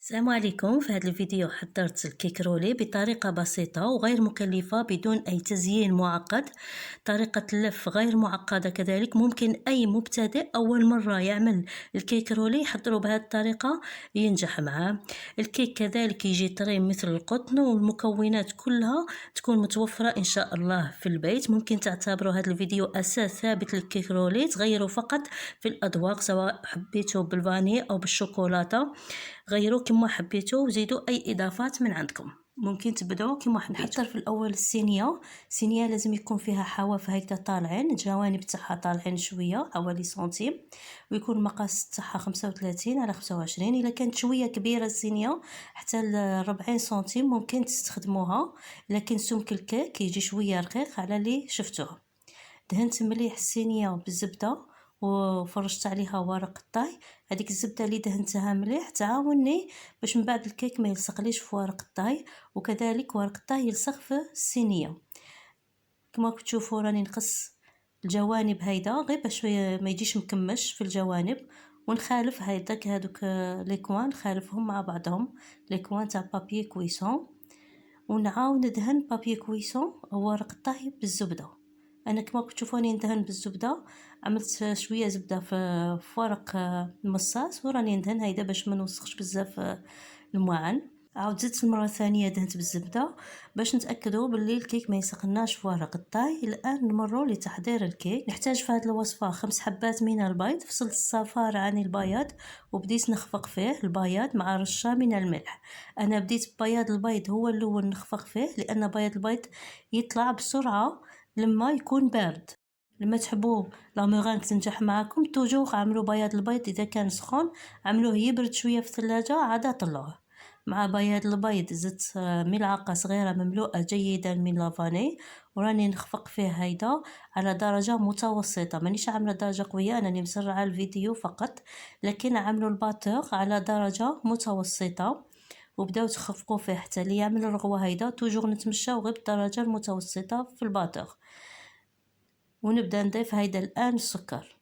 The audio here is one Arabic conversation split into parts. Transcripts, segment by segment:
السلام عليكم. في هذا الفيديو حضرت الكيك رولي بطريقة بسيطة وغير مكلفة بدون أي تزيين معقد. طريقة اللف غير معقدة كذلك، ممكن أي مبتدئ أول مرة يعمل الكيك رولي يحضره بهذه الطريقة ينجح معاه. الكيك كذلك يجي طري مثل القطن، والمكونات كلها تكون متوفرة إن شاء الله في البيت. ممكن تعتبروا هذا الفيديو أساس ثابت للكيك رولي، تغيروا فقط في الأذواق سواء حبيتوا بالفاني أو بالشوكولاتة، غيروا كما حبيتوا وزيدوا اي اضافات من عندكم. ممكن تبداو كما حبيتوا. نحضر في الاول الصينيه لازم يكون فيها حواف هكذا طالعين، الجوانب تاعها طالعين شويه حوالي سنتيم، ويكون المقاس تاعها 35 على 25. الا كانت شويه كبيره الصينيه حتى ل 40 سنتيم ممكن تستخدموها، لكن سمك الكيك يجي شويه رقيق على اللي شفتوه. دهنت مليح الصينيه بالزبده وفرشت عليها ورق الطاي. هذيك الزبده اللي دهنتها مليح تعاوني باش من بعد الكيك ما يلصقليش في ورق الطاي، وكذلك ورق الطاي يلصق في الصينيه. كما تشوفوا راني نقص الجوانب هيدا غير باش ما يجيش مكمش في الجوانب، ونخالف هذوك لي كوان نخالفهم مع بعضهم، لي كوان تاع بابي كويسون، ونعاود ندهن بابي كويسون ورق الطاي بالزبده. انا كما تشوفوني ندهن بالزبده، عملت شويه زبده في ورق المصاص وراني ندهن هيدا باش ما نوسخش بزاف المعن. عاود زدت المره الثانيه دهنت بالزبده باش نتاكدوا باللي الكيك ما يسقناش في ورق الطاي. الان نمروا لتحضير الكيك. نحتاج في هذه الوصفه 5 حبات من البيض. فصلت الصفار عن البياض وبديت نخفق فيه البياض مع رشه من الملح. انا بديت ببياض البيض هو الاول نخفق فيه، لان بياض البيض يطلع بسرعه لما يكون بارد. لما تحبوا لا مورينغ تنجح معكم توجور عملوا بياض البيض اذا كان سخون، عملوه يبرد شويه في الثلاجه عاد طلعوه. مع بياض البيض زدت ملعقه صغيره مملوءه جيدا من لافاني، وراني نخفق فيه هيدا على درجه متوسطه، مانيش عامله درجه قويه، انا مسرعه الفيديو فقط، لكن عملوا الباتور على درجه متوسطه وبداو تخفقوا فيه حتى اللي يعمل الرغوه هيدا. توجور نتمشاو غير بالدرجه المتوسطه في الباتور. ونبدا نضيف هيدا الان السكر.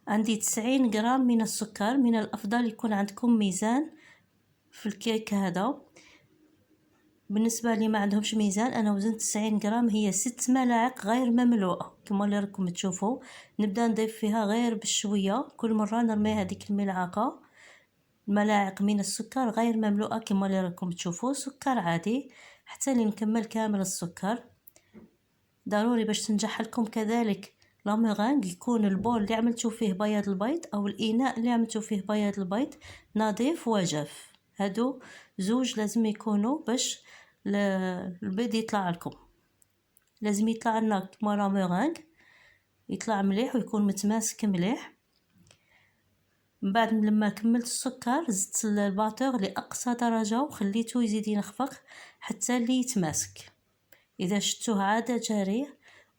عندي 90 غرام من السكر. من الافضل يكون عندكم ميزان في الكيك هذا. بالنسبه لي ما عندهمش ميزان، انا وزنت 90 غرام، هي 6 ملاعق غير مملوءه كما اللي راكم تشوفوا. نبدا نضيف فيها غير بشويه، كل مره نرمي هذيك الملعقه ملاعق من السكر غير مملوءه كما اللي راكم تشوفوا، سكر عادي حتى نكمل كامل السكر. ضروري باش تنجح لكم كذلك لا مورينغ يكون البول اللي عملتو فيه بياض البيض او الاناء اللي عملتو فيه بياض البيض نظيف وجاف. هادو زوج لازم يكونوا باش البيض يطلع لكم. لازم يطلع لنا كما لا مورينغ، يطلع مليح ويكون متماسك مليح. من بعد لما كملت السكر زدت الباتور لاقصى درجه وخليته يزيد ينخفق حتى اللي يتماسك. اذا شفتوه عاد جاري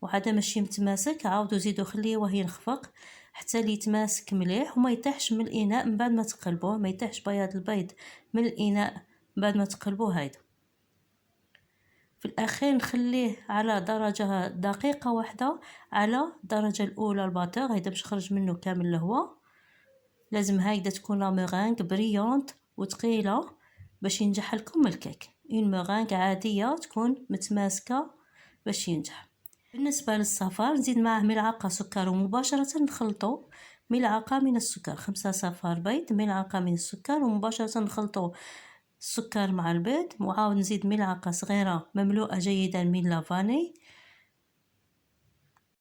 وعاد ماشي متماسك عاودوا زيدوا خليه ينخفق حتى اللي يتماسك مليح وما يطيحش من الاناء. من بعد ما تقلبوه ما يطيحش بياض البيض من الاناء بعد ما تقلبوه. هيدا في الاخير نخليه على درجه دقيقه واحده على الدرجه الاولى الباتور هيدا باش يخرج منه كامل الهواء. لازم هيدا تكون لا مورينغ بريونت وثقيله باش ينجح لكم الكيك. اون مورينغ عاديه تكون متماسكه باش ينجح. بالنسبه للصفار نزيد معاه ملعقه سكر ومباشره نخلطو ملعقه من السكر. 5 صفار بيض، ملعقه من السكر، ومباشره نخلطو السكر مع البيض، وعاود نزيد ملعقه صغيره مملوءه جيدا من لافاني،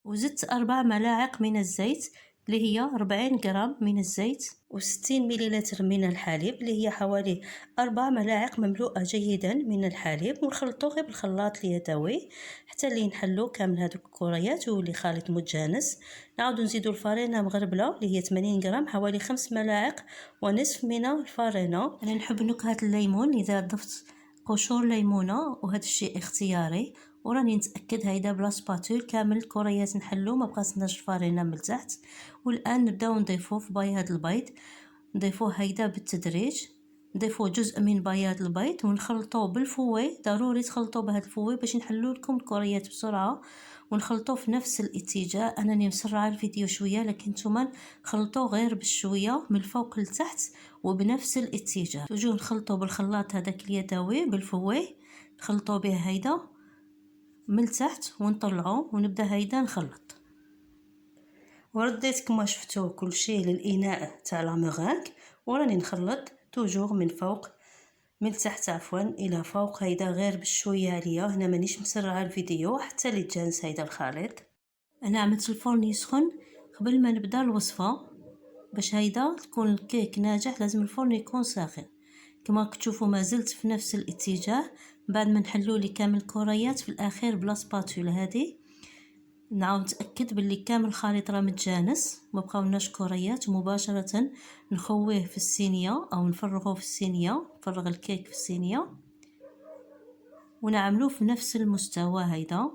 وزدت 4 ملاعق من الزيت اللي هي 40 غرام من الزيت، و60 مليلتر من الحليب اللي هي حوالي 4 ملاعق مملوءة جيدا من الحليب، ونخلطو غير بالخلاط اليدوي حتى اللي نحلو كامل هذوك الكريات ويولي خليط متجانس. نعاودو نزيدو الفرينة مغربلة اللي هي 80 غرام، حوالي 5 ملاعق ونصف من الفرينة. انا نحب نكهة الليمون، اذا ضفت قشور ليمونة وهذا الشيء اختياري. وراني نتاكد هيدا بلا سباتول كامل الكريات نحلو ما بقاتناش الفرينه من التحت. والان نبداو نضيفو في بياض البيض، نضيفوه هيدا بالتدريج. نضيفو جزء من بياض البيض ونخلطوه بالفوي. ضروري تخلطوه بهذا الفوي باش نحلو لكم الكريات بسرعه ونخلطوه في نفس الاتجاه. انني مسرعه الفيديو شويه، لكن نتوما خلطوه غير بالشويه من الفوق لتحت وبنفس الاتجاه. توجو نخلطوه بالخلاط هذاك اليدوي بالفوي، نخلطوه به هيدا من التحت ونطلعوه ونبدا هيدا نخلط. ورديت كما شفتوا كل شيء للاناء تاع لاموغانك، وراني نخلط توجور من فوق من تحت عفوا الى فوق. هيدا غير بشويه عليا، هنا مانيش مسرعه الفيديو حتى اللي تجانس هيدا الخليط. انا عملت الفرن يسخن قبل ما نبدا الوصفه. باش هيدا تكون الكيك ناجح لازم الفرن يكون ساخن. كما تشوفوا ما زلت في نفس الاتجاه. بعد ما نحلوا لي كامل الكريات في الاخير بلا سباتول هذه، نعاود نتاكد باللي كامل الخليط راه متجانس، ما بقاوناش كريات. مباشره نخويه في الصينيه او نفرغوه في الصينيه، نفرغ الكيك في الصينيه ونعملوه في نفس المستوى. هيدا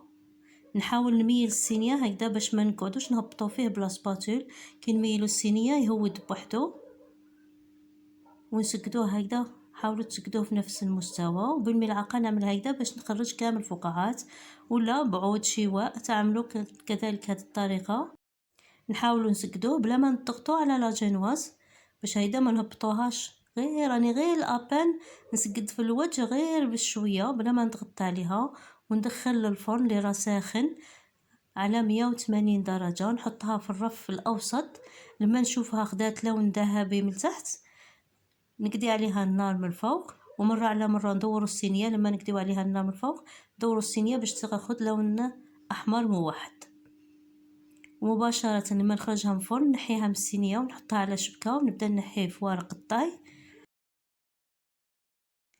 نحاول نميل الصينيه هكذا باش ما نقعدوش نهبطوا فيه بلا سباتول. كي نميلوا الصينيه يهود بوحدو ونسكدوه هكذا. حاولوا تسكدوه في نفس المستوى، وبالملعقه نعمل هكذا باش نخرج كامل الفقاعات، ولا بعود شواء تعملوا كذلك هذه الطريقه. نحاولوا نسكدوه بلا ما نضغطوا على لا جينواز باش هيدا ما نهبطوهاش. راني غير الابان نسقد في الوجه غير بشويه بلا ما نضغط عليها، وندخل للفرن اللي راه ساخن على 180 درجه. نحطها في الرف الاوسط. لما نشوفها خدات لون ذهبي من تحت نقضي عليها النار من الفوق، ومره على مره ندوروا الصينيه. لما نقضيو عليها النار من الفوق دوروا الصينيه باش تاخذ لون احمر موحد. ومباشره لما نخرجها من الفرن نحيها من الصينيه ونحطها على شبكه ونبدا نحيه في ورق الطاي.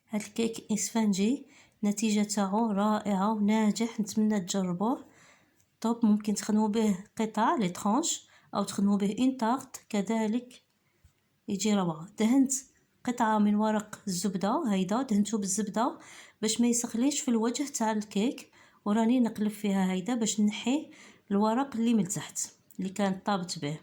هاد الكيك اسفنجي نتيجه تاعو رائعه وناجح، نتمنى تجربوه. طوب ممكن تخدموا به قطع لي ترونش او تخدموا به اون تارت كذلك يجي روعه. دهنت قطعه من ورق الزبده، هيدا دهنته بالزبده باش ما يسخليش في الوجه تاع الكيك، وراني نقلب فيها هيدا باش نحي الورق اللي من تحت اللي كان طابت به.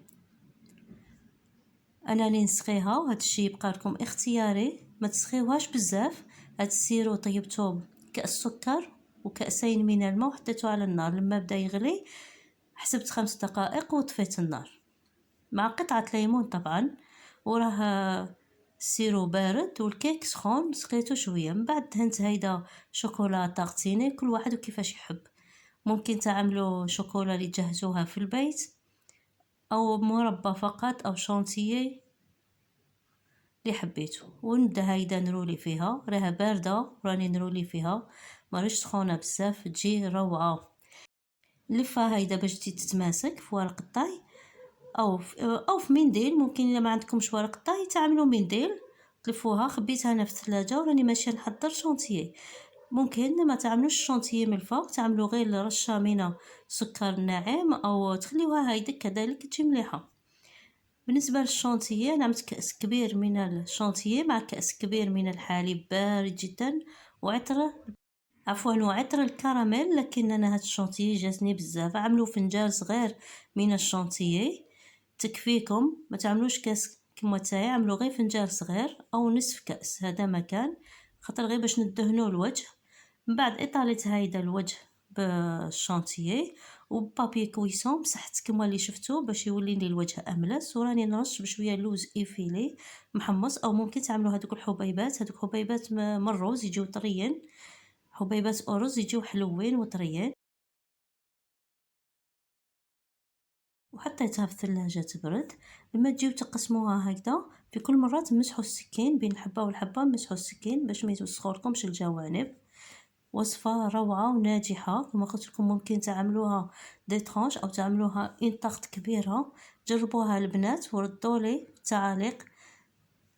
انا نسقيها، وهذا الشيء يبقى لكم اختياري، ما تسخيوهاش بزاف. هاد السيرو طيبته كاس سكر وكاسين من الماء وحطيته على النار. لما بدا يغلي حسبت 5 دقائق وطفيت النار مع قطعه ليمون طبعا. وراه السيرو بارد والكيك سخون، سقيته شويه. من بعد دهنت هيدا شوكولا طاغتيني، كل واحد وكيفاش يحب. ممكن تعملوا شوكولا اللي تجهزوها في البيت، او مربى فقط، او شانتيي اللي حبيتو. ونبدا هيدا نرولي فيها، راها بارده راني نرولي فيها، ماريش سخونه بزاف تجي روعه. لفها هيدا باش تجي تتماسك في ورق الطاي او في منديل. ممكن الا ما عندكمش ورق الطاي تعملوا منديل تلفوها. خبيتها انا في الثلاجه وراني ماشيه نحضر شونتيي. ممكن ما تعملوش الشونتيي من الفوق، تعملوا غير رشه من سكر ناعم او تخليوها هيدا كذلك تجي مليحه. بالنسبه للشونتيي انا عملت كاس كبير من الشونتيي مع كاس كبير من الحليب بارد جدا وعطر الكراميل. لكن انا هاد الشونتيي جاتني بزاف. عملوا فنجان صغير من الشونتيي تكفيكم، ما تعملوش كاس كما تاعي، عملوا غير فنجان صغير او نصف كاس، هذا مكان خاطر غير باش ندهنوا الوجه. من بعد اطاليت هيدا الوجه بالشونتيي وبابي كويسون مسحت كما اللي شفتوا باش يولي لي الوجه املس. وراني نرش بشويه لوز ايفيلي محمص، او ممكن تعملوا هذوك الحبيبات. هذوك حبيبات من الروز يجيو طريين، حبيبات أرز يجيو حلوين وطريين. وحطيتها في الثلاجة تبرد. لما تجيو تقسموها هكذا في كل مرة تمسحوا السكين بين الحبة والحبة، مسحوا السكين باش ما يتوسخولكمش الجوانب. وصفة روعة وناجحة. كما قلت لكم ممكن تعملوها دي ترانش او تعملوها اون طاغت كبيرة. جربوها البنات وردوا لي التعاليق،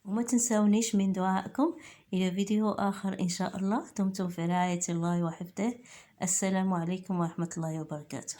وما تنساونيش من دعائكم. إلى فيديو آخر إن شاء الله. دمتم في رعاية الله وحفظه. السلام عليكم ورحمة الله وبركاته.